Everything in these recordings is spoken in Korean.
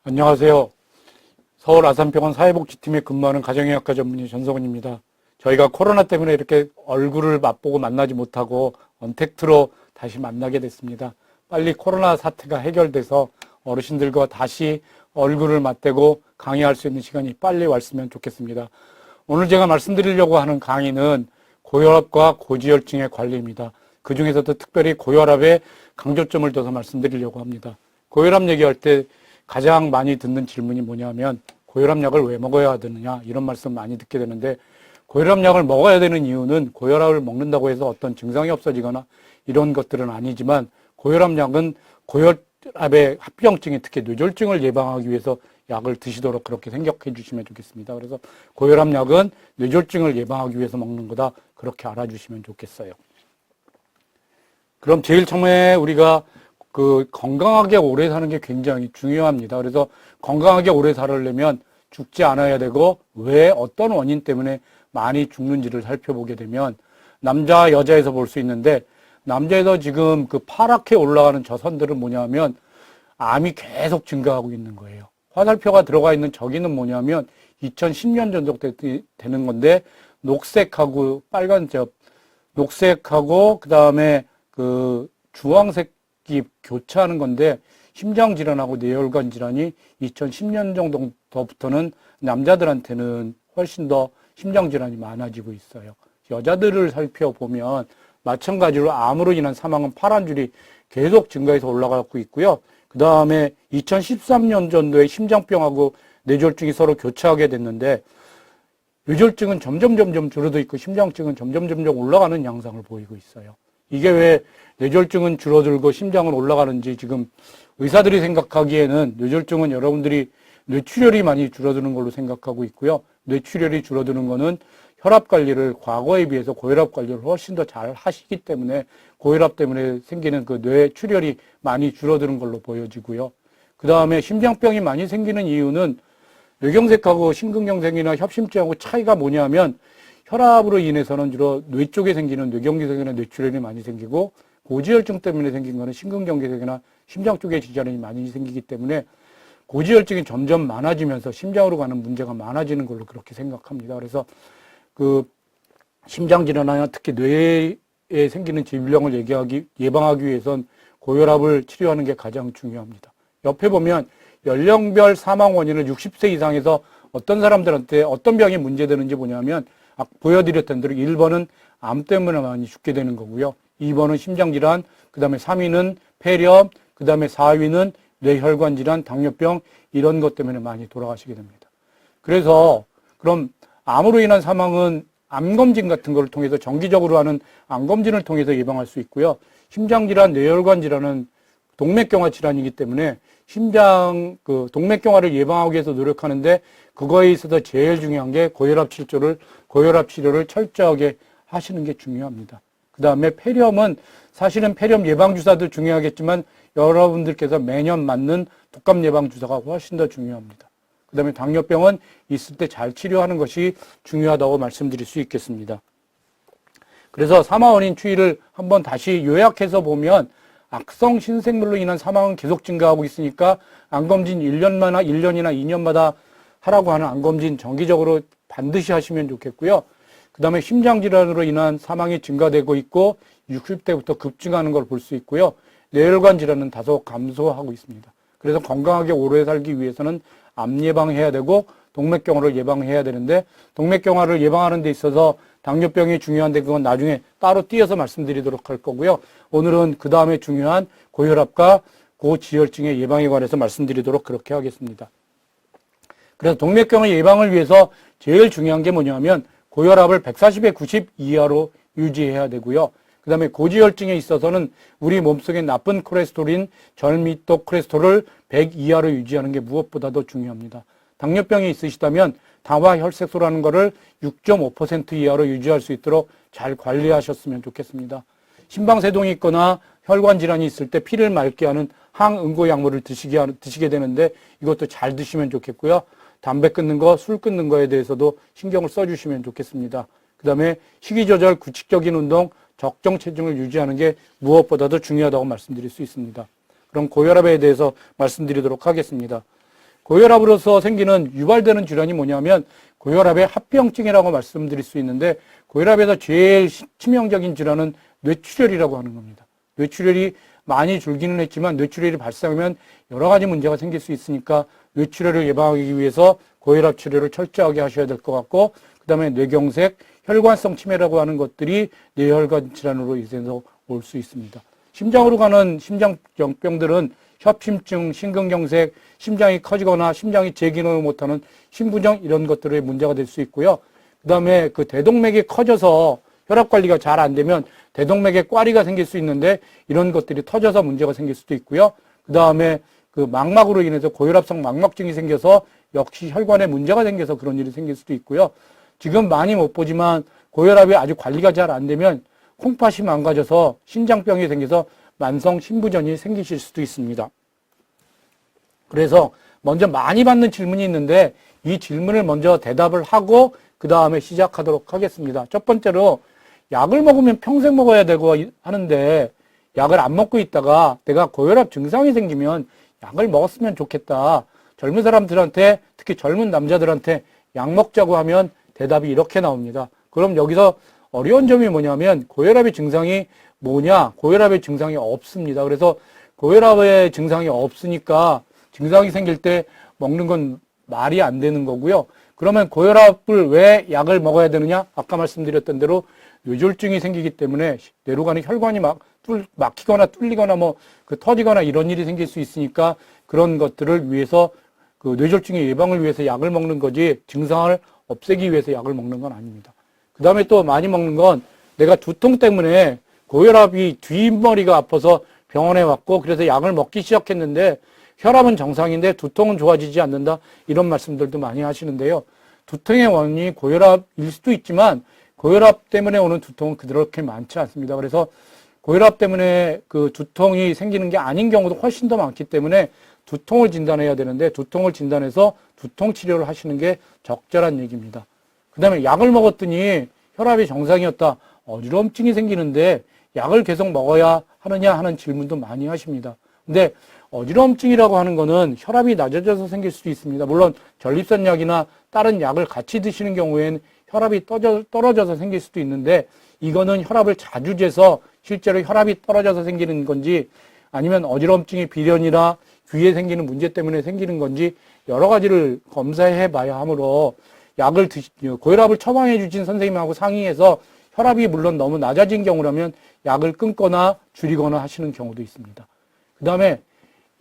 안녕하세요. 서울 아산병원 사회복지팀에 근무하는 가정의학과 전문의 전성훈입니다. 저희가 코로나 때문에 이렇게 얼굴을 맛보고 만나지 못하고 언택트로 다시 만나게 됐습니다. 빨리 코로나 사태가 해결돼서 어르신들과 다시 얼굴을 맞대고 강의할 수 있는 시간이 빨리 왔으면 좋겠습니다. 오늘 제가 말씀드리려고 하는 강의는 고혈압과 고지혈증의 관리입니다. 그 중에서도 특별히 고혈압에 강조점을 둬서 말씀드리려고 합니다. 고혈압 얘기할 때 가장 많이 듣는 질문이 뭐냐면 고혈압 약을 왜 먹어야 되느냐 이런 말씀 많이 듣게 되는데, 고혈압 약을 먹어야 되는 이유는 고혈압을 먹는다고 해서 어떤 증상이 없어지거나 이런 것들은 아니지만, 고혈압 약은 고혈압의 합병증이 특히 뇌졸중을 예방하기 위해서 약을 드시도록 그렇게 생각해 주시면 좋겠습니다. 그래서 고혈압 약은 뇌졸중을 예방하기 위해서 먹는 거다, 그렇게 알아주시면 좋겠어요. 그럼 제일 처음에 우리가 건강하게 오래 사는 게 굉장히 중요합니다. 그래서 건강하게 오래 살려면 죽지 않아야 되고, 왜 어떤 원인 때문에 많이 죽는지를 살펴보게 되면 남자 여자에서 볼 수 있는데, 남자에서 지금 파랗게 올라가는 저 선들은 뭐냐면 암이 계속 증가하고 있는 거예요. 화살표가 들어가 있는 저기는 뭐냐면 2010년 정도 되는 건데, 녹색하고 녹색하고 그 다음에 주황색이 교차하는 건데, 심장질환하고 뇌혈관 질환이 2010년 정도부터는 남자들한테는 훨씬 더 심장질환이 많아지고 있어요. 여자들을 살펴보면 마찬가지로 암으로 인한 사망은 파란 줄이 계속 증가해서 올라가고 있고요. 그 다음에 2013년 정도에 심장병하고 뇌졸중이 서로 교차하게 됐는데, 뇌졸중은 점점 줄어들고 있고 심장증은 점점 올라가는 양상을 보이고 있어요. 이게 왜 뇌졸중은 줄어들고 심장은 올라가는지, 지금 의사들이 생각하기에는 뇌졸중은 여러분들이 뇌출혈이 많이 줄어드는 걸로 생각하고 있고요. 뇌출혈이 줄어드는 거는 혈압 관리를 과거에 비해서 고혈압 관리를 훨씬 더 잘 하시기 때문에 고혈압 때문에 생기는 뇌출혈이 많이 줄어드는 걸로 보여지고요. 그 다음에 심장병이 많이 생기는 이유는 뇌경색하고 심근경색이나 협심증하고 차이가 뭐냐면, 혈압으로 인해서는 주로 뇌 쪽에 생기는 뇌경색이나 뇌출혈이 많이 생기고, 고지혈증 때문에 생긴 거는 심근경색이나 심장 쪽에 질환이 많이 생기기 때문에 고지혈증이 점점 많아지면서 심장으로 가는 문제가 많아지는 걸로 그렇게 생각합니다. 그래서 심장질환이나 특히 뇌에 생기는 질병을 예방하기 위해선 고혈압을 치료하는 게 가장 중요합니다. 옆에 보면 연령별 사망 원인을 60세 이상에서 어떤 사람들한테 어떤 병이 문제되는지 뭐냐면, 보여드렸던 대로 1번은 암 때문에 많이 죽게 되는 거고요. 2번은 심장질환, 그 다음에 3위는 폐렴, 그 다음에 4위는 뇌혈관 질환, 당뇨병, 이런 것 때문에 많이 돌아가시게 됩니다. 그래서 그럼 암으로 인한 사망은 암검진 같은 걸 통해서, 정기적으로 하는 암검진을 통해서 예방할 수 있고요. 심장질환, 뇌혈관 질환은 동맥경화 질환이기 때문에 동맥경화를 예방하기 위해서 노력하는데, 그거에 있어서 제일 중요한 게 고혈압 치료를 철저하게 하시는 게 중요합니다. 그 다음에 폐렴은 사실은 폐렴 예방주사도 중요하겠지만, 여러분들께서 매년 맞는 독감 예방주사가 훨씬 더 중요합니다. 그 다음에 당뇨병은 있을 때 잘 치료하는 것이 중요하다고 말씀드릴 수 있겠습니다. 그래서 사망 원인 추이를 한번 다시 요약해서 보면, 악성 신생물로 인한 사망은 계속 증가하고 있으니까 암검진 1년이나 2년마다 하라고 하는 암검진 정기적으로 반드시 하시면 좋겠고요. 그 다음에 심장질환으로 인한 사망이 증가되고 있고 60대부터 급증하는 걸 볼 수 있고요. 뇌혈관 질환은 다소 감소하고 있습니다. 그래서 건강하게 오래 살기 위해서는 암 예방해야 되고 동맥경화를 예방해야 되는데, 동맥경화를 예방하는 데 있어서 당뇨병이 중요한데 그건 나중에 따로 띄어서 말씀드리도록 할 거고요. 오늘은 그 다음에 중요한 고혈압과 고지혈증의 예방에 관해서 말씀드리도록 그렇게 하겠습니다. 그래서 동맥경화 예방을 위해서 제일 중요한 게 뭐냐면, 고혈압을 140에 90 이하로 유지해야 되고요. 그 다음에 고지혈증에 있어서는 우리 몸속에 나쁜 콜레스테롤인 절미도 콜레스테롤을 100 이하로 유지하는 게 무엇보다도 중요합니다. 당뇨병이 있으시다면 당화 혈색소라는 거를 6.5% 이하로 유지할 수 있도록 잘 관리하셨으면 좋겠습니다. 심방세동이 있거나 혈관 질환이 있을 때 피를 맑게 하는 항응고 약물을 드시게 되는데, 이것도 잘 드시면 좋겠고요. 담배 끊는 거, 술 끊는 거에 대해서도 신경을 써주시면 좋겠습니다. 그 다음에 식이 조절, 규칙적인 운동, 적정 체중을 유지하는 게 무엇보다도 중요하다고 말씀드릴 수 있습니다. 그럼 고혈압에 대해서 말씀드리도록 하겠습니다. 고혈압으로서 생기는 유발되는 질환이 뭐냐면 고혈압의 합병증이라고 말씀드릴 수 있는데 고혈압에서 제일 치명적인 질환은 뇌출혈이라고 하는 겁니다. 뇌출혈이 많이 줄기는 했지만 뇌출혈이 발생하면 여러 가지 문제가 생길 수 있으니까 뇌출혈을 예방하기 위해서 고혈압 치료를 철저하게 하셔야 될 것 같고 그 다음에 뇌경색, 혈관성 치매라고 하는 것들이 뇌혈관 질환으로 인해서 올 수 있습니다. 심장으로 가는 심장병들은 협심증, 심근경색, 심장이 커지거나 심장이 제기능을 못하는 심부정 이런 것들의 문제가 될 수 있고요. 그 다음에 그 대동맥이 커져서 혈압 관리가 잘 안 되면 대동맥에 꽈리가 생길 수 있는데 이런 것들이 터져서 문제가 생길 수도 있고요. 그 다음에 그 망막으로 인해서 고혈압성 망막증이 생겨서 역시 혈관에 문제가 생겨서 그런 일이 생길 수도 있고요. 지금 많이 못 보지만 고혈압이 아주 관리가 잘 안 되면 콩팥이 망가져서 신장병이 생겨서 만성 신부전이 생기실 수도 있습니다. 그래서 먼저 많이 받는 질문이 있는데 이 질문을 먼저 대답을 하고 그 다음에 시작하도록 하겠습니다. 첫 번째로 약을 먹으면 평생 먹어야 되고 하는데 약을 안 먹고 있다가 내가 고혈압 증상이 생기면 약을 먹었으면 좋겠다. 젊은 사람들한테 특히 젊은 남자들한테 약 먹자고 하면 대답이 이렇게 나옵니다. 그럼 여기서 어려운 점이 뭐냐면 고혈압의 증상이 뭐냐? 고혈압의 증상이 없습니다. 그래서 고혈압의 증상이 없으니까 증상이 생길 때 먹는 건 말이 안 되는 거고요. 그러면 고혈압을 왜 약을 먹어야 되느냐? 아까 말씀드렸던 대로 뇌졸중이 생기기 때문에 뇌로 가는 혈관이 막히거나 뚫리거나 터지거나 이런 일이 생길 수 있으니까 그런 것들을 위해서 그 뇌졸중의 예방을 위해서 약을 먹는 거지 증상을 없애기 위해서 약을 먹는 건 아닙니다. 그 다음에 또 많이 먹는 건 내가 두통 때문에 고혈압이 뒷머리가 아파서 병원에 왔고 그래서 약을 먹기 시작했는데 혈압은 정상인데 두통은 좋아지지 않는다 이런 말씀들도 많이 하시는데요. 두통의 원인이 고혈압일 수도 있지만 고혈압 때문에 오는 두통은 그렇게 많지 않습니다. 그래서 고혈압 때문에 그 두통이 생기는 게 아닌 경우도 훨씬 더 많기 때문에 두통을 진단해야 되는데 두통을 진단해서 두통 치료를 하시는 게 적절한 얘기입니다. 그 다음에 약을 먹었더니 혈압이 정상이었다. 어지럼증이 생기는데 약을 계속 먹어야 하느냐 하는 질문도 많이 하십니다. 근데 어지럼증이라고 하는 거는 혈압이 낮아져서 생길 수도 있습니다. 물론 전립선 약이나 다른 약을 같이 드시는 경우에는 혈압이 떨어져서 생길 수도 있는데 이거는 혈압을 자주 재서 실제로 혈압이 떨어져서 생기는 건지 아니면 어지럼증이 비련이나 귀에 생기는 문제 때문에 생기는 건지 여러 가지를 검사해 봐야 하므로 고혈압을 처방해 주신 선생님하고 상의해서 혈압이 물론 너무 낮아진 경우라면 약을 끊거나 줄이거나 하시는 경우도 있습니다. 그 다음에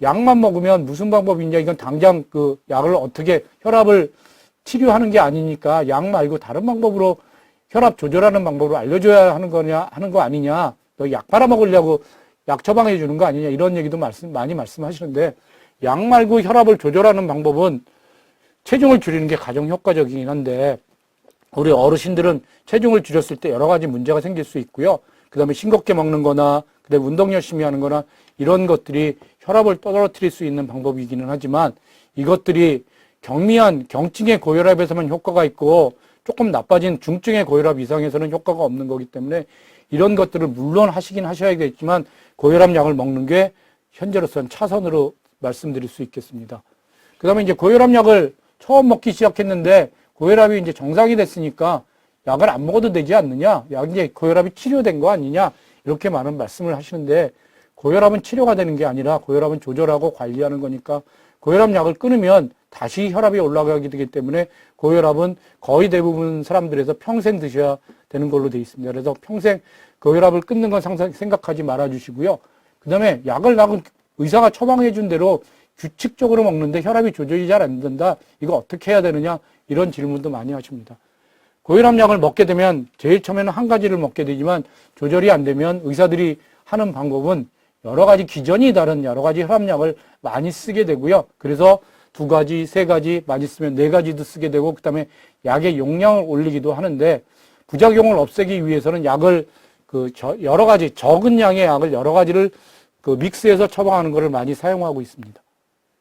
약만 먹으면 무슨 방법이 있냐, 이건 당장 그 약을 어떻게 혈압을 치료하는 게 아니니까 약 말고 다른 방법으로 혈압 조절하는 방법으로 알려줘야 하는 거 아니냐, 너 약 팔아먹으려고 약 처방해 주는 거 아니냐, 이런 얘기도 많이 말씀하시는데 약 말고 혈압을 조절하는 방법은 체중을 줄이는 게 가장 효과적이긴 한데 우리 어르신들은 체중을 줄였을 때 여러 가지 문제가 생길 수 있고요. 그 다음에 싱겁게 먹는 거나 그다음에 운동 열심히 하는 거나 이런 것들이 혈압을 떨어뜨릴 수 있는 방법이기는 하지만 이것들이 경미한 경증의 고혈압에서만 효과가 있고 조금 나빠진 중증의 고혈압 이상에서는 효과가 없는 거기 때문에 이런 것들을 물론 하시긴 하셔야겠지만 고혈압 약을 먹는 게 현재로서는 차선으로 말씀드릴 수 있겠습니다. 그 다음에 이제 고혈압 약을 처음 먹기 시작했는데 고혈압이 이제 정상이 됐으니까 약을 안 먹어도 되지 않느냐? 이제 고혈압이 치료된 거 아니냐? 이렇게 많은 말씀을 하시는데 고혈압은 치료가 되는 게 아니라 고혈압은 조절하고 관리하는 거니까 고혈압 약을 끊으면 다시 혈압이 올라가게 되기 때문에 고혈압은 거의 대부분 사람들에서 평생 드셔야 되는 걸로 되어 있습니다. 그래서 평생 고혈압을 끊는 건 생각하지 말아 주시고요. 그 다음에 약을 의사가 처방해 준 대로 규칙적으로 먹는데 혈압이 조절이 잘 안 된다. 이거 어떻게 해야 되느냐? 이런 질문도 많이 하십니다. 고혈압 약을 먹게 되면 제일 처음에는 한 가지를 먹게 되지만 조절이 안 되면 의사들이 하는 방법은 여러 가지 기전이 다른 여러 가지 혈압약을 많이 쓰게 되고요. 그래서 2가지, 3가지, 많이 쓰면 4가지도 쓰게 되고 그다음에 약의 용량을 올리기도 하는데 부작용을 없애기 위해서는 약을 여러 가지 적은 양의 약을 여러 가지를 믹스해서 처방하는 것을 많이 사용하고 있습니다.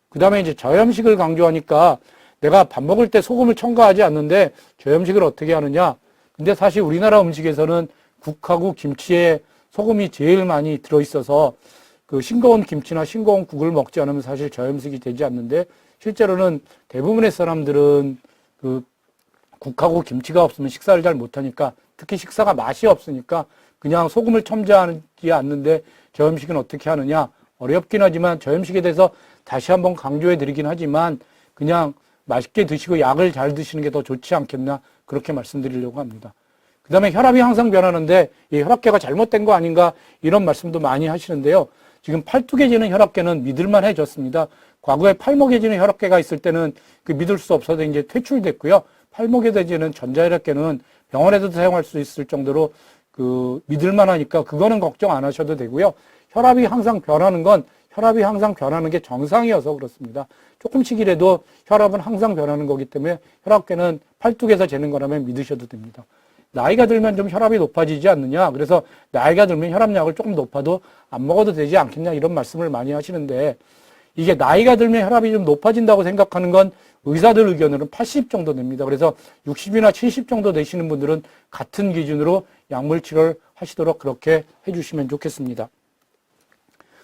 그다음에 이제 저염식을 강조하니까 내가 밥 먹을 때 소금을 첨가하지 않는데 저염식을 어떻게 하느냐? 근데 사실 우리나라 음식에서는 국하고 김치에 소금이 제일 많이 들어있어서 그 싱거운 김치나 싱거운 국을 먹지 않으면 사실 저염식이 되지 않는데 실제로는 대부분의 사람들은 그 국하고 김치가 없으면 식사를 잘 못하니까, 특히 식사가 맛이 없으니까 그냥 소금을 첨가하지 않는데 저염식은 어떻게 하느냐? 어렵긴 하지만 저염식에 대해서 다시 한번 강조해 드리긴 하지만 그냥 맛있게 드시고 약을 잘 드시는 게 더 좋지 않겠나, 그렇게 말씀드리려고 합니다. 그 다음에 혈압이 항상 변하는데 이 혈압계가 잘못된 거 아닌가, 이런 말씀도 많이 하시는데요. 지금 팔뚝에 지는 혈압계는 믿을만 해졌습니다. 과거에 팔목에 지는 혈압계가 있을 때는 그 믿을 수 없어서 이제 퇴출됐고요. 팔목에 지는 전자혈압계는 병원에서도 사용할 수 있을 정도로 그 믿을만 하니까 그거는 걱정 안 하셔도 되고요. 혈압이 항상 변하는 게 정상이어서 그렇습니다. 조금씩이라도 혈압은 항상 변하는 거기 때문에 혈압계는 팔뚝에서 재는 거라면 믿으셔도 됩니다. 나이가 들면 좀 혈압이 높아지지 않느냐, 그래서 나이가 들면 혈압약을 조금 높아도 안 먹어도 되지 않겠냐, 이런 말씀을 많이 하시는데, 이게 나이가 들면 혈압이 좀 높아진다고 생각하는 건 의사들 의견으로는 80 정도 됩니다. 그래서 60이나 70 정도 되시는 분들은 같은 기준으로 약물 치료를 하시도록 그렇게 해주시면 좋겠습니다.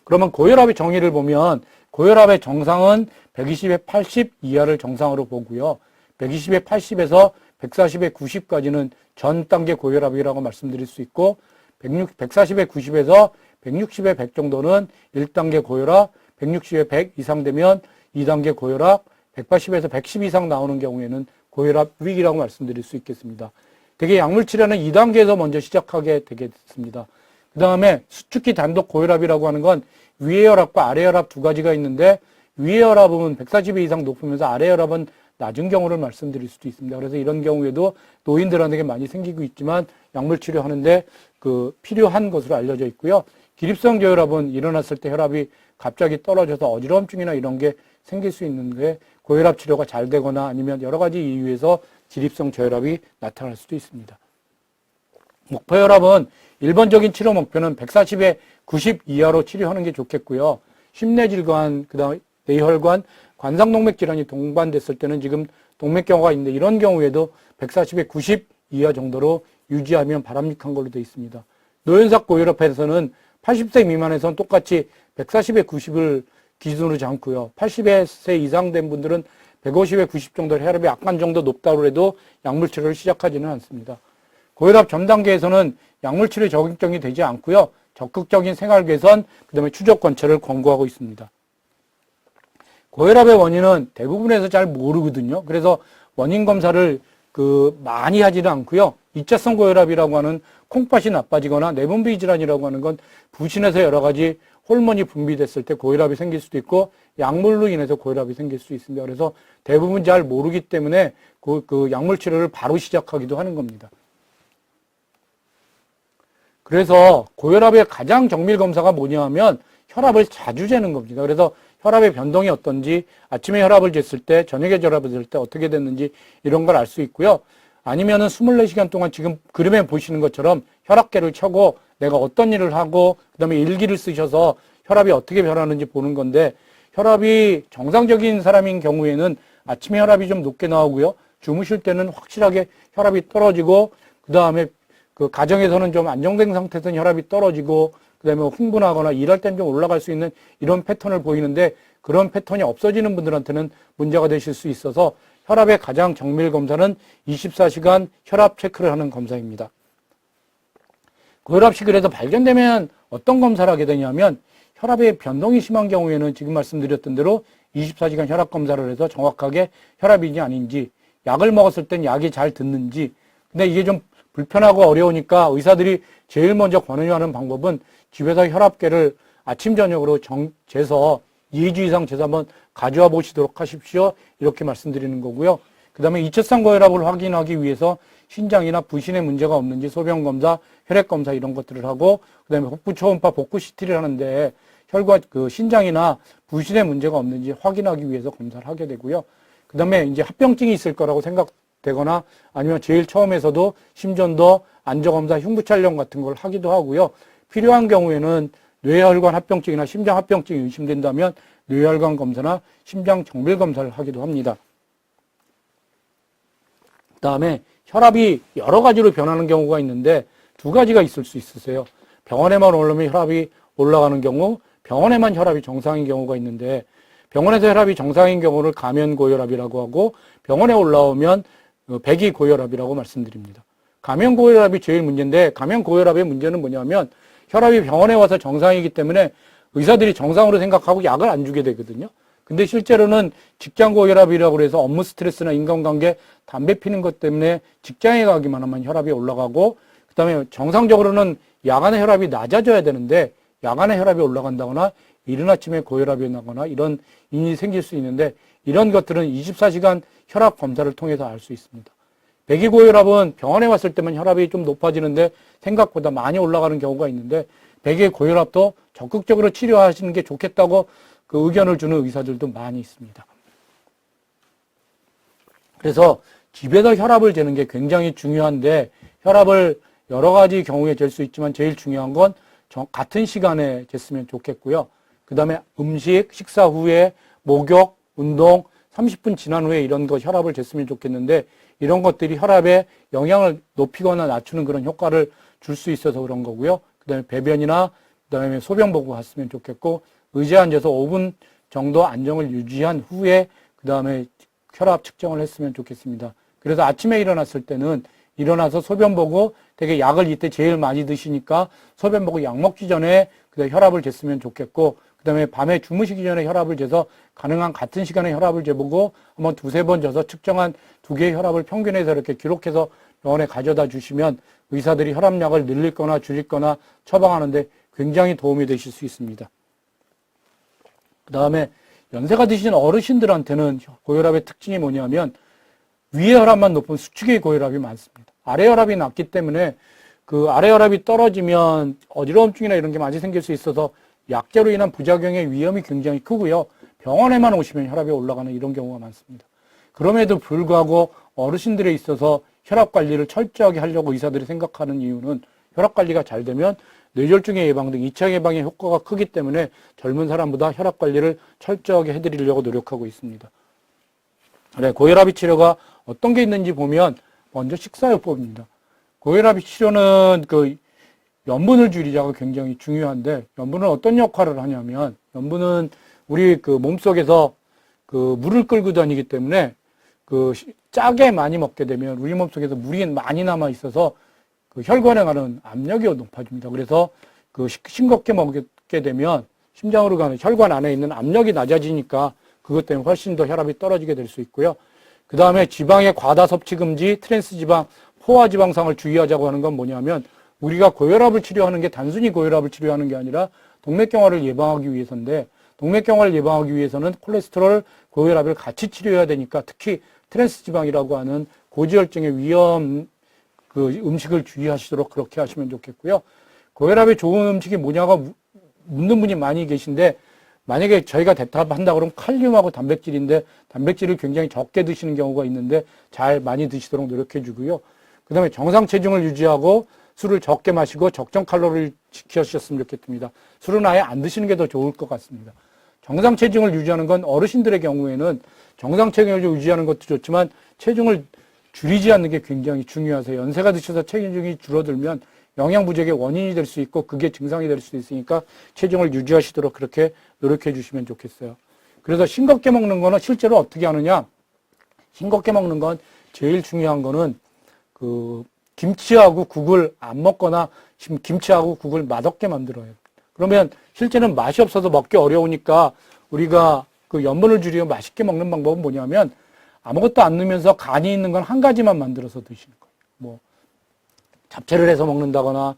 그러면 고혈압의 정의를 보면 고혈압의 정상은 120에 80 이하를 정상으로 보고요. 120에 80에서 140에 90까지는 전 단계 고혈압이라고 말씀드릴 수 있고, 140에 90에서 160에 100 정도는 1단계 고혈압, 160에 100 이상 되면 2단계 고혈압, 180에서 110 이상 나오는 경우에는 고혈압 위기라고 말씀드릴 수 있겠습니다. 대개 약물 치료는 2단계에서 먼저 시작하게 되겠습니다. 그 다음에 수축기 단독 고혈압이라고 하는 건 위의 혈압과 아래 혈압 두 가지가 있는데, 위의 혈압은 140에 이상 높으면서 아래 혈압은 낮은 경우를 말씀드릴 수도 있습니다. 그래서 이런 경우에도 노인들한테 많이 생기고 있지만 약물 치료하는데 그 필요한 것으로 알려져 있고요. 기립성 저혈압은 일어났을 때 혈압이 갑자기 떨어져서 어지러움증이나 이런 게 생길 수 있는데, 고혈압 치료가 잘 되거나 아니면 여러 가지 이유에서 기립성 저혈압이 나타날 수도 있습니다. 목표혈압은 일반적인 치료 목표는 140에 90 이하로 치료하는 게 좋겠고요. 심내질환, 그다음에 뇌혈관, 관상동맥 질환이 동반됐을 때는 지금 동맥경화가 있는데, 이런 경우에도 140에 90 이하 정도로 유지하면 바람직한 걸로 되어 있습니다. 노현삭 고혈압에서는 80세 미만에서는 똑같이 140에 90을 기준으로 잡고요. 80세 이상 된 분들은 150에 90 정도 혈압이 약간 정도 높다고 해도 약물 치료를 시작하지는 않습니다. 고혈압 전 단계에서는 약물 치료에 적용이 되지 않고요. 적극적인 생활 개선, 그다음에 추적 관찰을 권고하고 있습니다. 고혈압의 원인은 대부분에서 잘 모르거든요. 그래서 원인 검사를 많이 하지는 않고요. 2차성 고혈압이라고 하는 콩팥이 나빠지거나 내분비 질환이라고 하는 건 부신에서 여러 가지 호르몬이 분비됐을 때 고혈압이 생길 수도 있고, 약물로 인해서 고혈압이 생길 수 있습니다. 그래서 대부분 잘 모르기 때문에 그 약물 치료를 바로 시작하기도 하는 겁니다. 그래서 고혈압의 가장 정밀 검사가 뭐냐 하면 혈압을 자주 재는 겁니다. 그래서 혈압의 변동이 어떤지, 아침에 혈압을 쟀을 때, 저녁에 혈압을 쟀을 때 어떻게 됐는지 이런 걸 알 수 있고요. 아니면은 24시간 동안 지금 그림에 보시는 것처럼 혈압계를 켜고 내가 어떤 일을 하고 그다음에 일기를 쓰셔서 혈압이 어떻게 변하는지 보는 건데, 혈압이 정상적인 사람인 경우에는 아침에 혈압이 좀 높게 나오고요. 주무실 때는 확실하게 혈압이 떨어지고, 그다음에 그 가정에서는 좀 안정된 상태에서는 혈압이 떨어지고, 그다음에 흥분하거나 일할 땐 좀 올라갈 수 있는 이런 패턴을 보이는데, 그런 패턴이 없어지는 분들한테는 문제가 되실 수 있어서 혈압의 가장 정밀 검사는 24시간 혈압 체크를 하는 검사입니다. 고혈압이 그래서 발견되면 어떤 검사를 하게 되냐면, 혈압의 변동이 심한 경우에는 지금 말씀드렸던 대로 24시간 혈압 검사를 해서 정확하게 혈압인지 아닌지, 약을 먹었을 땐 약이 잘 듣는지. 근데 이게 좀 불편하고 어려우니까 의사들이 제일 먼저 권유하는 방법은 집에서 혈압계를 아침 저녁으로 재서 2주 이상 재서 한번 가져와 보시도록 하십시오. 이렇게 말씀드리는 거고요. 그 다음에 2차성 고혈압을 확인하기 위해서 신장이나 부신에 문제가 없는지 소변검사, 혈액검사 이런 것들을 하고, 그 다음에 복부 초음파 복부 CT를 하는데 혈관, 신장이나 부신에 문제가 없는지 확인하기 위해서 검사를 하게 되고요. 그 다음에 이제 합병증이 있을 거라고 생각되거나 아니면 제일 처음에서도 심전도, 안저검사, 흉부 촬영 같은 걸 하기도 하고요. 필요한 경우에는 뇌혈관 합병증이나 심장 합병증이 의심된다면 뇌혈관 검사나 심장 정밀 검사를 하기도 합니다. 그 다음에 혈압이 여러 가지로 변하는 경우가 있는데 두 가지가 있을 수 있으세요. 병원에만 오르면 혈압이 올라가는 경우, 병원에만 혈압이 정상인 경우가 있는데, 병원에서 혈압이 정상인 경우를 가면고혈압이라고 하고 병원에 올라오면 배기고혈압이라고 말씀드립니다. 가면고혈압이 제일 문제인데 가면고혈압의 문제는 뭐냐면 혈압이 병원에 와서 정상이기 때문에 의사들이 정상으로 생각하고 약을 안 주게 되거든요. 근데 실제로는 직장고혈압이라고 해서 업무 스트레스나 인간관계, 담배 피는 것 때문에 직장에 가기만 하면 혈압이 올라가고 그다음에 정상적으로는 야간에 혈압이 낮아져야 되는데 야간에 혈압이 올라간다거나 이른 아침에 고혈압이 나거나 이런 인이 생길 수 있는데 이런 것들은 24시간 혈압 검사를 통해서 알 수 있습니다. 배기고혈압은 병원에 왔을 때만 혈압이 좀 높아지는데 생각보다 많이 올라가는 경우가 있는데 배기고혈압도 적극적으로 치료하시는 게 좋겠다고 그 의견을 주는 의사들도 많이 있습니다. 그래서 집에서 혈압을 재는 게 굉장히 중요한데 혈압을 여러 가지 경우에 잴 수 있지만 제일 중요한 건 같은 시간에 쟀으면 좋겠고요. 그 다음에 음식, 식사 후에 목욕, 운동, 30분 지난 후에 이런 거 혈압을 쟀으면 좋겠는데 이런 것들이 혈압에 영향을 높이거나 낮추는 그런 효과를 줄 수 있어서 그런 거고요. 그 다음에 배변이나 그 다음에 소변 보고 갔으면 좋겠고 의자에 앉아서 5분 정도 안정을 유지한 후에 그 다음에 혈압 측정을 했으면 좋겠습니다. 그래서 아침에 일어났을 때는 일어나서 소변 보고 되게 약을 이때 제일 많이 드시니까 소변 보고 약 먹기 전에 그다음에 혈압을 쟀으면 좋겠고 그다음에 밤에 주무시기 전에 혈압을 재서 가능한 같은 시간에 혈압을 재보고 한번 두세 번 재서 측정한 두 개의 혈압을 평균해서 이렇게 기록해서 병원에 가져다 주시면 의사들이 혈압약을 늘리거나 줄이거나 처방하는데 굉장히 도움이 되실 수 있습니다. 그 다음에 연세가 드신 어르신들한테는 고혈압의 특징이 뭐냐면 위의 혈압만 높은 수축의 고혈압이 많습니다. 아래 혈압이 낮기 때문에 그 아래 혈압이 떨어지면 어지러움증이나 이런 게 많이 생길 수 있어서 약제로 인한 부작용의 위험이 굉장히 크고요. 병원에만 오시면 혈압이 올라가는 이런 경우가 많습니다. 그럼에도 불구하고 어르신들에 있어서 혈압 관리를 철저하게 하려고 의사들이 생각하는 이유는 혈압 관리가 잘 되면 뇌졸중의 예방 등 2차 예방의 효과가 크기 때문에 젊은 사람보다 혈압 관리를 철저하게 해드리려고 노력하고 있습니다. 네, 고혈압 치료가 어떤 게 있는지 보면 먼저 식사요법입니다. 고혈압 치료는 그 염분을 줄이자가 굉장히 중요한데 염분은 어떤 역할을 하냐면 염분은 우리 그 몸속에서 그 물을 끌고 다니기 때문에 그 짜게 많이 먹게 되면 우리 몸속에서 물이 많이 남아 있어서 그 혈관에 가는 압력이 높아집니다. 그래서 그 싱겁게 먹게 되면 심장으로 가는 혈관 안에 있는 압력이 낮아지니까 그것 때문에 훨씬 더 혈압이 떨어지게 될 수 있고요. 그 다음에 지방의 과다 섭취 금지, 트랜스 지방, 포화 지방상을 주의하자고 하는 건 뭐냐면 우리가 고혈압을 치료하는 게 단순히 고혈압을 치료하는 게 아니라 동맥경화를 예방하기 위해서인데 동맥경화를 예방하기 위해서는 콜레스테롤, 고혈압을 같이 치료해야 되니까 특히 트랜스 지방이라고 하는 고지혈증의 위험 그 음식을 주의하시도록 그렇게 하시면 좋겠고요. 고혈압에 좋은 음식이 뭐냐고 묻는 분이 많이 계신데 만약에 저희가 대답한다 그러면 칼륨하고 단백질인데 단백질을 굉장히 적게 드시는 경우가 있는데 잘 많이 드시도록 노력해 주고요. 그 다음에 정상 체중을 유지하고 술을 적게 마시고 적정 칼로리를 지키셨으면 좋겠습니다. 술은 아예 안 드시는 게 더 좋을 것 같습니다. 정상 체중을 유지하는 건 어르신들의 경우에는 정상 체중을 유지하는 것도 좋지만 체중을 줄이지 않는 게 굉장히 중요하세요. 연세가 드셔서 체중이 줄어들면 영양 부족의 원인이 될 수 있고 그게 증상이 될 수 있으니까 체중을 유지하시도록 그렇게 노력해 주시면 좋겠어요. 그래서 싱겁게 먹는 거는 실제로 어떻게 하느냐? 싱겁게 먹는 건 제일 중요한 거는 그 김치하고 국을 안 먹거나 김치하고 국을 맛없게 만들어요. 그러면 실제는 맛이 없어서 먹기 어려우니까 우리가 그 염분을 줄이고 맛있게 먹는 방법은 뭐냐면 아무것도 안 넣으면서 간이 있는 건 한 가지만 만들어서 드시는 거예요. 뭐 잡채를 해서 먹는다거나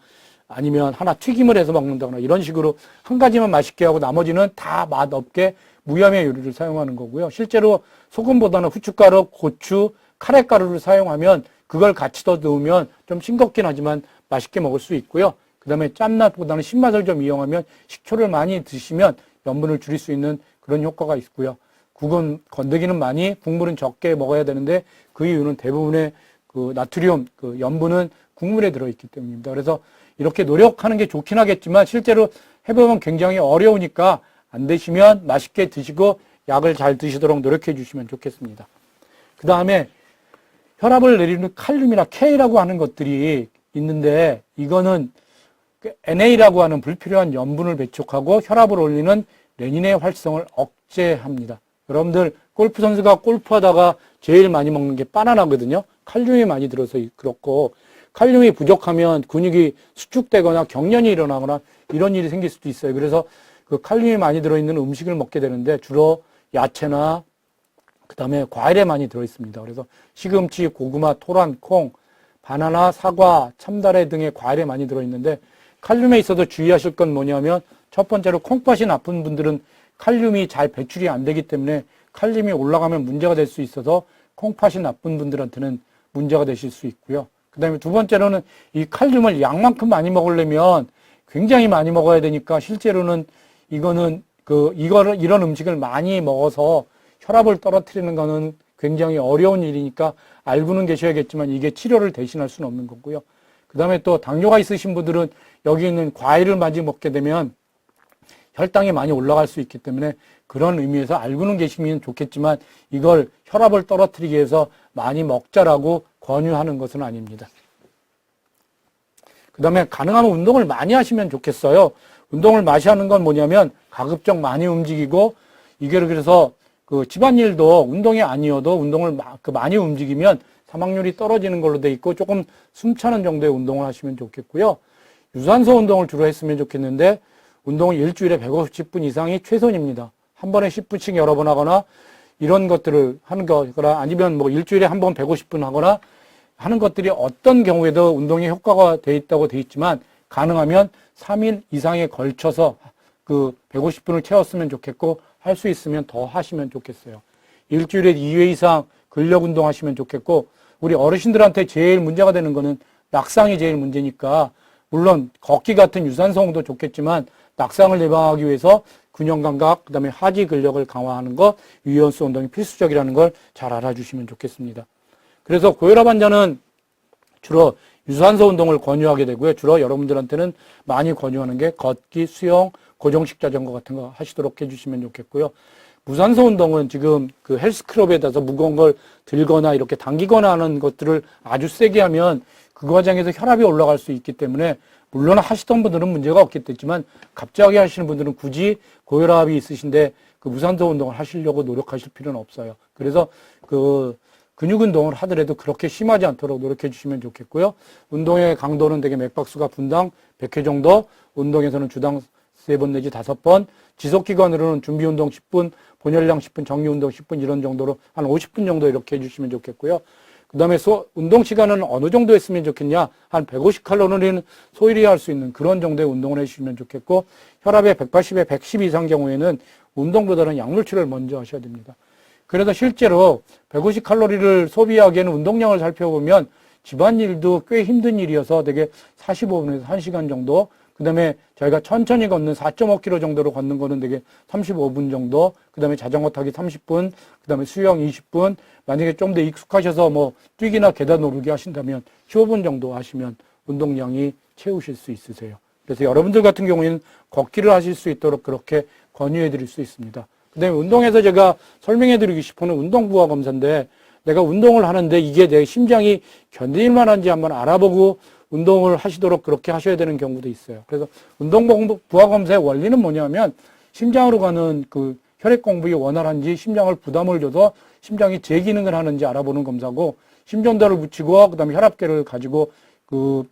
아니면 하나 튀김을 해서 먹는다거나 이런 식으로 한 가지만 맛있게 하고 나머지는 다 맛없게 무염의 요리를 사용하는 거고요. 실제로 소금보다는 후춧가루, 고추, 카레가루를 사용하면 그걸 같이 더 넣으면 좀 싱겁긴 하지만 맛있게 먹을 수 있고요. 그 다음에 짠맛보다는 신맛을 좀 이용하면 식초를 많이 드시면 염분을 줄일 수 있는 그런 효과가 있고요. 국은 건더기는 많이, 국물은 적게 먹어야 되는데 그 이유는 대부분의 그 나트륨, 그 염분은 국물에 들어있기 때문입니다. 그래서 이렇게 노력하는 게 좋긴 하겠지만 실제로 해보면 굉장히 어려우니까 안 되시면 맛있게 드시고 약을 잘 드시도록 노력해 주시면 좋겠습니다. 그 다음에 혈압을 내리는 칼륨이나 K라고 하는 것들이 있는데 이거는 NA라고 하는 불필요한 염분을 배촉하고 혈압을 올리는 레닌의 활성을 억제합니다. 여러분들 골프 선수가 골프하다가 제일 많이 먹는 게 바나나거든요. 칼륨이 많이 들어서 그렇고, 칼륨이 부족하면 근육이 수축되거나 경련이 일어나거나 이런 일이 생길 수도 있어요. 그래서 그 칼륨이 많이 들어있는 음식을 먹게 되는데 주로 야채나 그 다음에 과일에 많이 들어있습니다. 그래서 시금치, 고구마, 토란, 콩, 바나나, 사과, 참다래 등의 과일에 많이 들어있는데 칼륨에 있어서 주의하실 건 뭐냐면 첫 번째로 콩팥이 나쁜 분들은 칼륨이 잘 배출이 안 되기 때문에 칼륨이 올라가면 문제가 될 수 있어서 콩팥이 나쁜 분들한테는 문제가 되실 수 있고요. 그 다음에 두 번째로는 이 칼륨을 양만큼 많이 먹으려면 굉장히 많이 먹어야 되니까 실제로는 이런 음식을 많이 먹어서 혈압을 떨어뜨리는 거는 굉장히 어려운 일이니까 알고는 계셔야겠지만 이게 치료를 대신할 수는 없는 거고요. 그 다음에 또 당뇨가 있으신 분들은 여기 있는 과일을 많이 먹게 되면 혈당이 많이 올라갈 수 있기 때문에 그런 의미에서 알고는 계시면 좋겠지만 이걸 혈압을 떨어뜨리기 위해서 많이 먹자라고 권유하는 것은 아닙니다. 그 다음에 가능하면 운동을 많이 하시면 좋겠어요. 운동을 많이 하는 건 뭐냐면 가급적 많이 움직이고 이게 그래서 그 집안일도 운동이 아니어도 운동을 많이 움직이면 사망률이 떨어지는 걸로 돼 있고 조금 숨차는 정도의 운동을 하시면 좋겠고요. 유산소 운동을 주로 했으면 좋겠는데 운동은 일주일에 150분 이상이 최선입니다. 한 번에 10분씩 여러 번 하거나 이런 것들을 하는 거거나 아니면 뭐 일주일에 한 번 150분 하거나 하는 것들이 어떤 경우에도 운동에 효과가 돼 있다고 돼 있지만 가능하면 3일 이상에 걸쳐서 그 150분을 채웠으면 좋겠고 할 수 있으면 더 하시면 좋겠어요. 일주일에 2회 이상 근력 운동 하시면 좋겠고 우리 어르신들한테 제일 문제가 되는 거는 낙상이 제일 문제니까 물론 걷기 같은 유산소 운동도 좋겠지만 낙상을 예방하기 위해서 균형 감각, 그다음에 하지 근력을 강화하는 것, 유연성 운동이 필수적이라는 걸 잘 알아주시면 좋겠습니다. 그래서 고혈압 환자는 주로 유산소 운동을 권유하게 되고요. 주로 여러분들한테는 많이 권유하는 게 걷기, 수영, 고정식 자전거 같은 거 하시도록 해주시면 좋겠고요. 무산소 운동은 지금 그 헬스클럽에다가 무거운 걸 들거나 이렇게 당기거나 하는 것들을 아주 세게 하면 그 과정에서 혈압이 올라갈 수 있기 때문에 물론 하시던 분들은 문제가 없겠지만 갑자기 하시는 분들은 굳이 고혈압이 있으신데 그 무산소 운동을 하시려고 노력하실 필요는 없어요. 그래서 그 근육 운동을 하더라도 그렇게 심하지 않도록 노력해 주시면 좋겠고요. 운동의 강도는 되게 맥박수가 분당 100회 정도, 운동에서는 주당 3번 내지 5번, 지속기간으로는 준비운동 10분, 본혈량 10분, 정리운동 10분 이런 정도로 한 50분 정도 이렇게 해주시면 좋겠고요. 그 다음에 운동 시간은 어느 정도 했으면 좋겠냐? 한 150칼로리는 소일이 할 수 있는 그런 정도의 운동을 해주시면 좋겠고 혈압의 180에 110 이상 경우에는 운동보다는 약물치료를 먼저 하셔야 됩니다. 그래서 실제로 150칼로리를 소비하기에는 운동량을 살펴보면 집안일도 꽤 힘든 일이어서 되게 45분에서 1시간 정도 그 다음에 저희가 천천히 걷는 4.5km 정도로 걷는 거는 되게 35분 정도, 그 다음에 자전거 타기 30분, 그 다음에 수영 20분, 만약에 좀 더 익숙하셔서 뭐 뛰기나 계단 오르기 하신다면 15분 정도 하시면 운동량이 채우실 수 있으세요. 그래서 여러분들 같은 경우에는 걷기를 하실 수 있도록 그렇게 권유해 드릴 수 있습니다. 그 다음에 운동에서 제가 설명해 드리고 싶은 운동 부하 검사인데 내가 운동을 하는데 이게 내 심장이 견딜 만한지 한번 알아보고 운동을 하시도록 그렇게 하셔야 되는 경우도 있어요. 그래서 운동 부하 검사의 원리는 뭐냐면 심장으로 가는 그 혈액 공급이 원활한지 심장을 부담을 줘서 심장이 제 기능을 하는지 알아보는 검사고 심전도를 붙이고 그다음에 혈압계를 가지고 그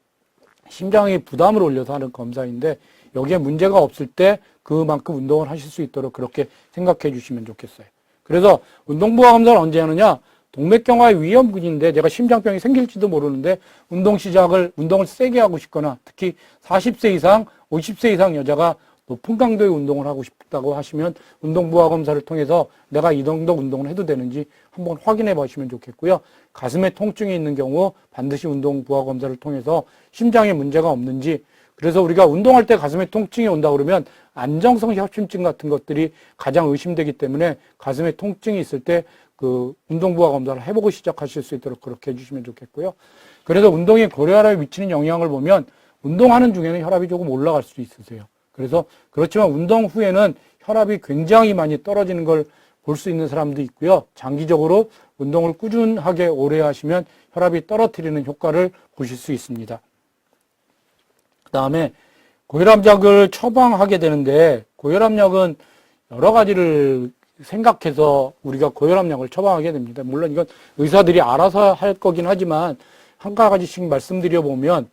심장의 부담을 올려서 하는 검사인데 여기에 문제가 없을 때 그만큼 운동을 하실 수 있도록 그렇게 생각해 주시면 좋겠어요. 그래서 운동 부하 검사를 언제 하느냐? 동맥경화의 위험군인데 내가 심장병이 생길지도 모르는데 운동을 세게 하고 싶거나 특히 40세 이상, 50세 이상 여자가 높은 강도의 운동을 하고 싶다고 하시면 운동 부하 검사를 통해서 내가 이 정도 운동을 해도 되는지 한번 확인해 보시면 좋겠고요. 가슴에 통증이 있는 경우 반드시 운동 부하 검사를 통해서 심장에 문제가 없는지 그래서 우리가 운동할 때 가슴에 통증이 온다 그러면 안정성 협심증 같은 것들이 가장 의심되기 때문에 가슴에 통증이 있을 때 그 운동 부하 검사를 해보고 시작하실 수 있도록 그렇게 해주시면 좋겠고요. 그래서 운동이 고혈압에 미치는 영향을 보면 운동하는 중에는 혈압이 조금 올라갈 수도 있으세요. 그래서 그렇지만 운동 후에는 혈압이 굉장히 많이 떨어지는 걸 볼 수 있는 사람도 있고요. 장기적으로 운동을 꾸준하게 오래 하시면 혈압이 떨어뜨리는 효과를 보실 수 있습니다. 그 다음에 고혈압약을 처방하게 되는데 고혈압약은 여러 가지를 생각해서 우리가 고혈압약을 처방하게 됩니다. 물론 이건 의사들이 알아서 할 거긴 하지만 한 가지씩 말씀드려 보면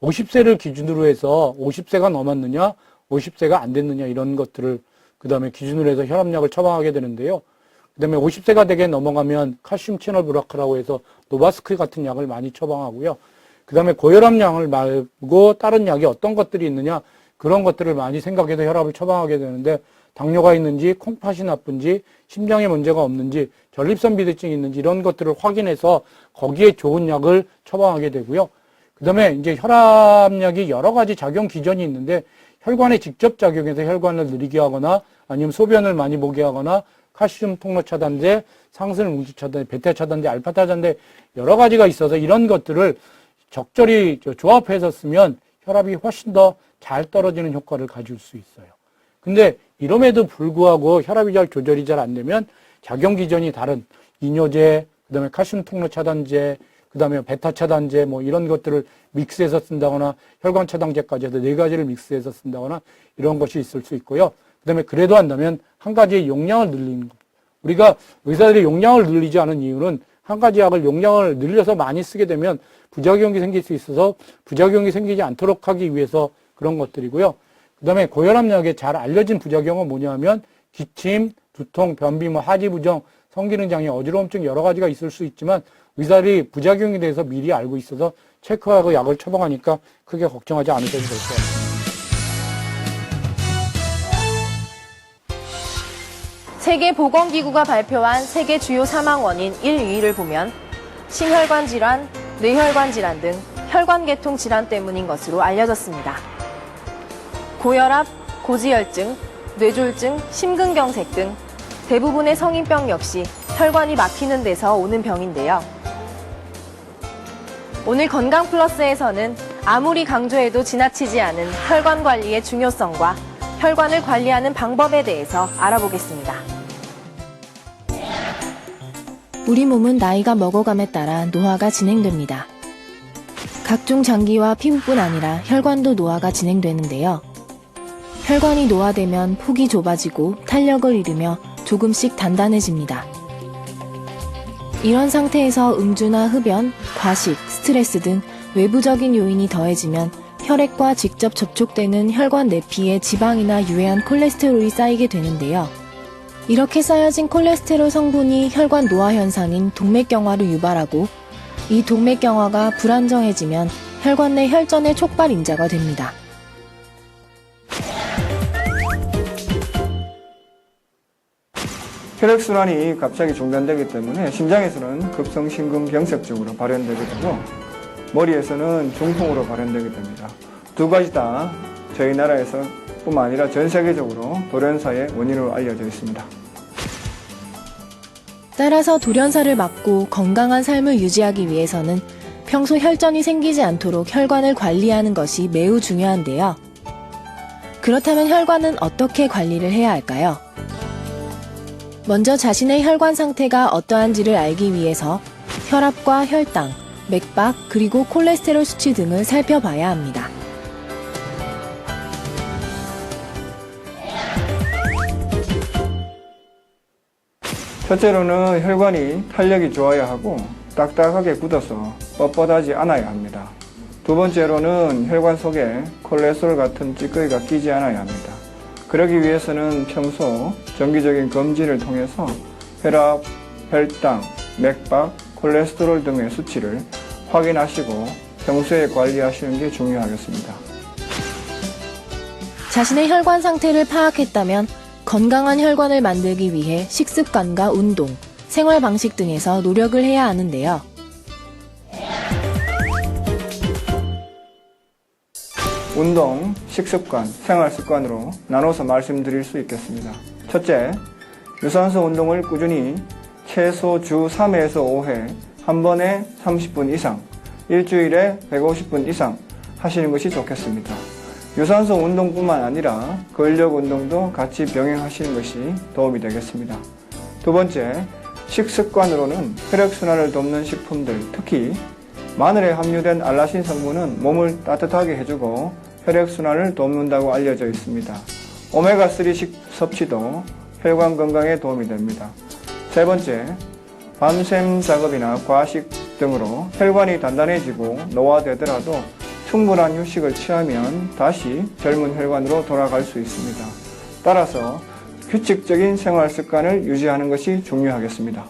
50세를 기준으로 해서 50세가 넘었느냐, 50세가 안 됐느냐 이런 것들을 그 다음에 기준으로 해서 혈압약을 처방하게 되는데요. 그 다음에 50세가 되게 넘어가면 칼슘 채널 브라카라고 해서 노바스크 같은 약을 많이 처방하고요. 그 다음에 고혈압약을 말고 다른 약이 어떤 것들이 있느냐 그런 것들을 많이 생각해서 혈압을 처방하게 되는데 당뇨가 있는지 콩팥이 나쁜지 심장에 문제가 없는지 전립선 비대증이 있는지 이런 것들을 확인해서 거기에 좋은 약을 처방하게 되고요. 그 다음에 이제 혈압약이 여러 가지 작용 기전이 있는데 혈관에 직접 작용해서 혈관을 느리게 하거나 아니면 소변을 많이 보게 하거나 칼슘 통로 차단제, 상승 뭉치 차단제, 베타 차단제, 알파 차단제 여러 가지가 있어서 이런 것들을 적절히 조합해서 쓰면 혈압이 훨씬 더 잘 떨어지는 효과를 가질 수 있어요. 근데 이럼에도 불구하고 혈압이 잘 조절이 잘 안 되면 작용 기전이 다른 이뇨제, 그다음에 칼슘 통로 차단제, 그다음에 베타 차단제 뭐 이런 것들을 믹스해서 쓴다거나 혈관 차단제까지 해서 4가지를 믹스해서 쓴다거나 이런 것이 있을 수 있고요. 그다음에 그래도 한다면 한 가지의 용량을 늘리는 겁니다. 우리가 의사들이 용량을 늘리지 않은 이유는 한 가지 약을 용량을 늘려서 많이 쓰게 되면 부작용이 생길 수 있어서 부작용이 생기지 않도록 하기 위해서 그런 것들이고요. 그 다음에 고혈압약에 잘 알려진 부작용은 뭐냐면 기침, 두통, 변비, 하지부정, 성기능장애, 어지러움증 여러 가지가 있을 수 있지만 의사들이 부작용에 대해서 미리 알고 있어서 체크하고 약을 처방하니까 크게 걱정하지 않으셔도 될 것 같습니다. 세계보건기구가 발표한 세계 주요 사망 원인 1, 2위를 보면 심혈관 질환, 뇌혈관 질환 등 혈관계통 질환 때문인 것으로 알려졌습니다. 고혈압, 고지혈증, 뇌졸중, 심근경색 등 대부분의 성인병 역시 혈관이 막히는 데서 오는 병인데요. 오늘 건강플러스에서는 아무리 강조해도 지나치지 않은 혈관 관리의 중요성과 혈관을 관리하는 방법에 대해서 알아보겠습니다. 우리 몸은 나이가 먹어감에 따라 노화가 진행됩니다. 각종 장기와 피부뿐 아니라 혈관도 노화가 진행되는데요. 혈관이 노화되면 폭이 좁아지고 탄력을 잃으며 조금씩 단단해집니다. 이런 상태에서 음주나 흡연, 과식, 스트레스 등 외부적인 요인이 더해지면 혈액과 직접 접촉되는 혈관 내피에 지방이나 유해한 콜레스테롤이 쌓이게 되는데요. 이렇게 쌓여진 콜레스테롤 성분이 혈관 노화 현상인 동맥경화를 유발하고 이 동맥경화가 불안정해지면 혈관 내 혈전의 촉발 인자가 됩니다. 혈액순환이 갑자기 중단되기 때문에 심장에서는 급성심근경색증으로 발현되게 되고 머리에서는 중풍으로 발현되게 됩니다. 두 가지 다 저희 나라에서 뿐만 아니라 전 세계적으로 돌연사의 원인으로 알려져 있습니다. 따라서 돌연사를 막고 건강한 삶을 유지하기 위해서는 평소 혈전이 생기지 않도록 혈관을 관리하는 것이 매우 중요한데요. 그렇다면 혈관은 어떻게 관리를 해야 할까요? 먼저 자신의 혈관 상태가 어떠한지를 알기 위해서 혈압과 혈당, 맥박, 그리고 콜레스테롤 수치 등을 살펴봐야 합니다. 첫째로는 혈관이 탄력이 좋아야 하고 딱딱하게 굳어서 뻣뻣하지 않아야 합니다. 두 번째로는 혈관 속에 콜레스테롤 같은 찌꺼기가 끼지 않아야 합니다. 그러기 위해서는 평소 정기적인 검진을 통해서 혈압, 혈당, 맥박, 콜레스테롤 등의 수치를 확인하시고 평소에 관리하시는 게 중요하겠습니다. 자신의 혈관 상태를 파악했다면 건강한 혈관을 만들기 위해 식습관과 운동, 생활 방식 등에서 노력을 해야 하는데요. 운동, 식습관, 생활습관으로 나눠서 말씀드릴 수 있겠습니다. 첫째, 유산소 운동을 꾸준히 최소 주 3회에서 5회, 한 번에 30분 이상, 일주일에 150분 이상 하시는 것이 좋겠습니다. 유산소 운동뿐만 아니라 근력 운동도 같이 병행하시는 것이 도움이 되겠습니다. 두 번째, 식습관으로는 혈액순환을 돕는 식품들, 특히 마늘에 함유된 알라신 성분은 몸을 따뜻하게 해주고 혈액순환을 돕는다고 알려져 있습니다. 오메가3식 섭취도 혈관 건강에 도움이 됩니다. 세 번째, 밤샘 작업이나 과식 등으로 혈관이 단단해지고 노화되더라도 충분한 휴식을 취하면 다시 젊은 혈관으로 돌아갈 수 있습니다. 따라서 규칙적인 생활 습관을 유지하는 것이 중요하겠습니다.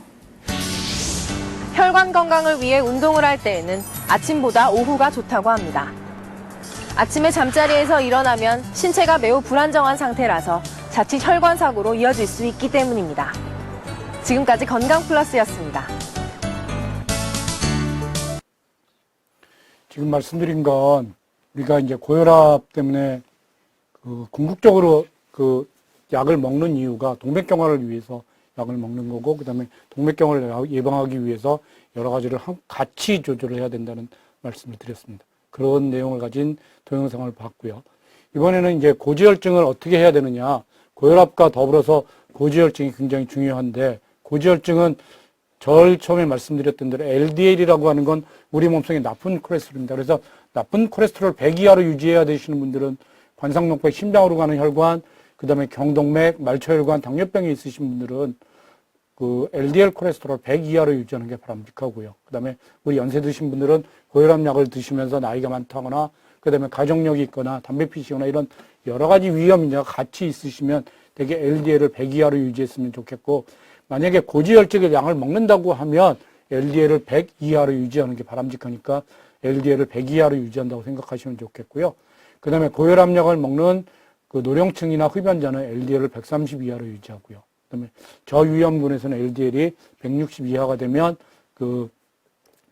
혈관 건강을 위해 운동을 할 때에는 아침보다 오후가 좋다고 합니다. 아침에 잠자리에서 일어나면 신체가 매우 불안정한 상태라서 자칫 혈관 사고로 이어질 수 있기 때문입니다. 지금까지 건강플러스였습니다. 지금 말씀드린 건 우리가 이제 고혈압 때문에 궁극적으로 약을 먹는 이유가 동맥경화를 위해서 약을 먹는 거고, 그 다음에 동맥경화를 예방하기 위해서 여러 가지를 같이 조절을 해야 된다는 말씀을 드렸습니다. 그런 내용을 가진 동영상을 봤고요. 이번에는 이제 고지혈증을 어떻게 해야 되느냐. 고혈압과 더불어서 고지혈증이 굉장히 중요한데, 고지혈증은 처음에 말씀드렸던 대로 LDL이라고 하는 건 우리 몸속에 나쁜 콜레스테롤입니다. 그래서 나쁜 콜레스테롤 100 이하로 유지해야 되시는 분들은 관상동맥, 심장으로 가는 혈관, 그 다음에 경동맥, 말초혈관, 당뇨병이 있으신 분들은 LDL 콜레스테롤 100 이하로 유지하는 게 바람직하고요. 그 다음에 우리 연세 드신 분들은 고혈압약을 드시면서 나이가 많다거나, 그 다음에 가족력이 있거나, 담배 피시거나 이런 여러 가지 위험 인자가 같이 있으시면 되게 LDL을 100 이하로 유지했으면 좋겠고, 만약에 고지혈증의 양을 먹는다고 하면 LDL을 100 이하로 유지하는 게 바람직하니까 LDL을 100 이하로 유지한다고 생각하시면 좋겠고요. 그 다음에 고혈압약을 먹는 노령층이나 흡연자는 LDL을 130 이하로 유지하고요. 그 다음에 저위험군에서는 LDL이 160 이하가 되면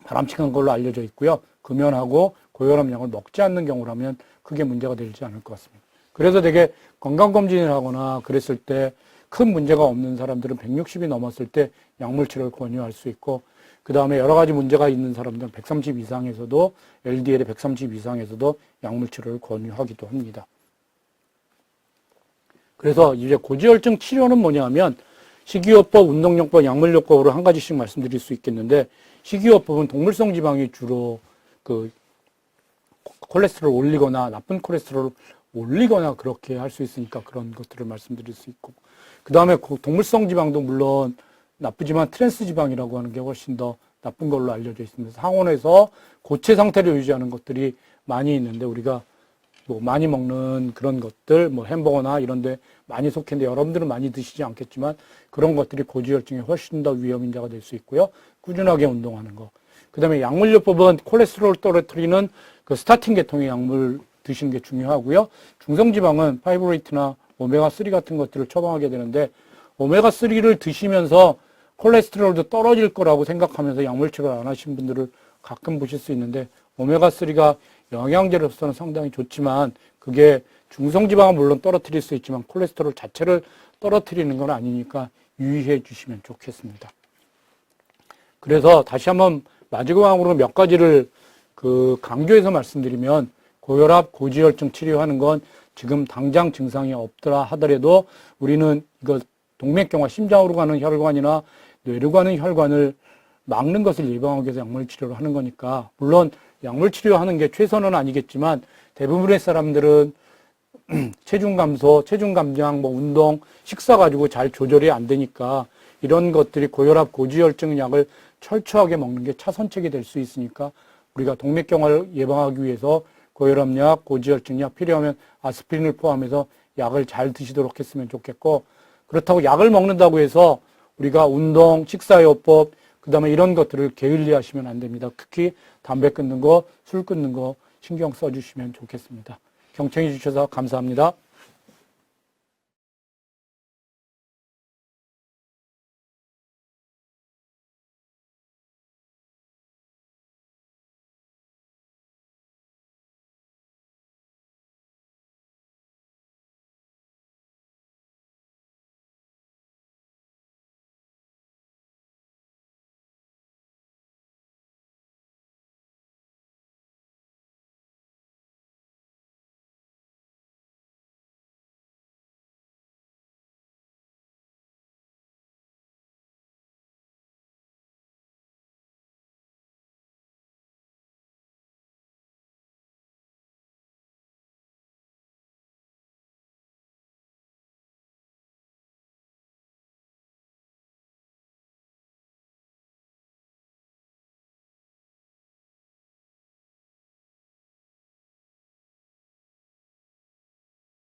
바람직한 걸로 알려져 있고요. 금연하고 고혈압약을 먹지 않는 경우라면 크게 문제가 되지 않을 것 같습니다. 그래서 되게 건강검진을 하거나 그랬을 때 큰 문제가 없는 사람들은 160이 넘었을 때 약물 치료를 권유할 수 있고, 그 다음에 여러 가지 문제가 있는 사람들은 130 이상에서도, LDL의 130 이상에서도 약물 치료를 권유하기도 합니다. 그래서 이제 고지혈증 치료는 뭐냐면 식이요법, 운동요법, 약물요법으로 한 가지씩 말씀드릴 수 있겠는데, 식이요법은 동물성 지방이 주로 콜레스테롤을 올리거나 나쁜 콜레스테롤을 올리거나 그렇게 할 수 있으니까 그런 것들을 말씀드릴 수 있고, 그 다음에 동물성 지방도 물론 나쁘지만 트랜스 지방이라고 하는 게 훨씬 더 나쁜 걸로 알려져 있습니다. 상온에서 고체 상태를 유지하는 것들이 많이 있는데, 우리가 많이 먹는 그런 것들, 햄버거나 이런 데 많이 속했는데 여러분들은 많이 드시지 않겠지만 그런 것들이 고지혈증에 훨씬 더 위험 인자가 될 수 있고요. 꾸준하게 운동하는 거. 그 다음에 약물요법은 콜레스테롤 떨어뜨리는 스타틴 계통의 약물 드시는 게 중요하고요. 중성지방은 파이브레이트나 오메가3 같은 것들을 처방하게 되는데, 오메가3를 드시면서 콜레스테롤도 떨어질 거라고 생각하면서 약물 치료를 안 하신 분들을 가끔 보실 수 있는데, 오메가3가 영양제로서는 상당히 좋지만 그게 중성지방은 물론 떨어뜨릴 수 있지만 콜레스테롤 자체를 떨어뜨리는 건 아니니까 유의해 주시면 좋겠습니다. 그래서 다시 한번 마지막으로 몇 가지를 강조해서 말씀드리면, 고혈압, 고지혈증 치료하는 건 지금 당장 증상이 없더라 하더라도 우리는 이거 동맥경화, 심장으로 가는 혈관이나 뇌로 가는 혈관을 막는 것을 예방하기 위해서 약물 치료를 하는 거니까, 물론 약물 치료하는 게 최선은 아니겠지만 대부분의 사람들은 체중 감소, 체중 감량, 운동, 식사 가지고 잘 조절이 안 되니까 이런 것들이 고혈압, 고지혈증 약을 철저하게 먹는 게 차선책이 될 수 있으니까 우리가 동맥경화를 예방하기 위해서 고혈압약, 고지혈증약 필요하면 아스피린을 포함해서 약을 잘 드시도록 했으면 좋겠고, 그렇다고 약을 먹는다고 해서 우리가 운동, 식사요법, 그 다음에 이런 것들을 게을리 하시면 안 됩니다. 특히 담배 끊는 거, 술 끊는 거 신경 써주시면 좋겠습니다. 경청해 주셔서 감사합니다.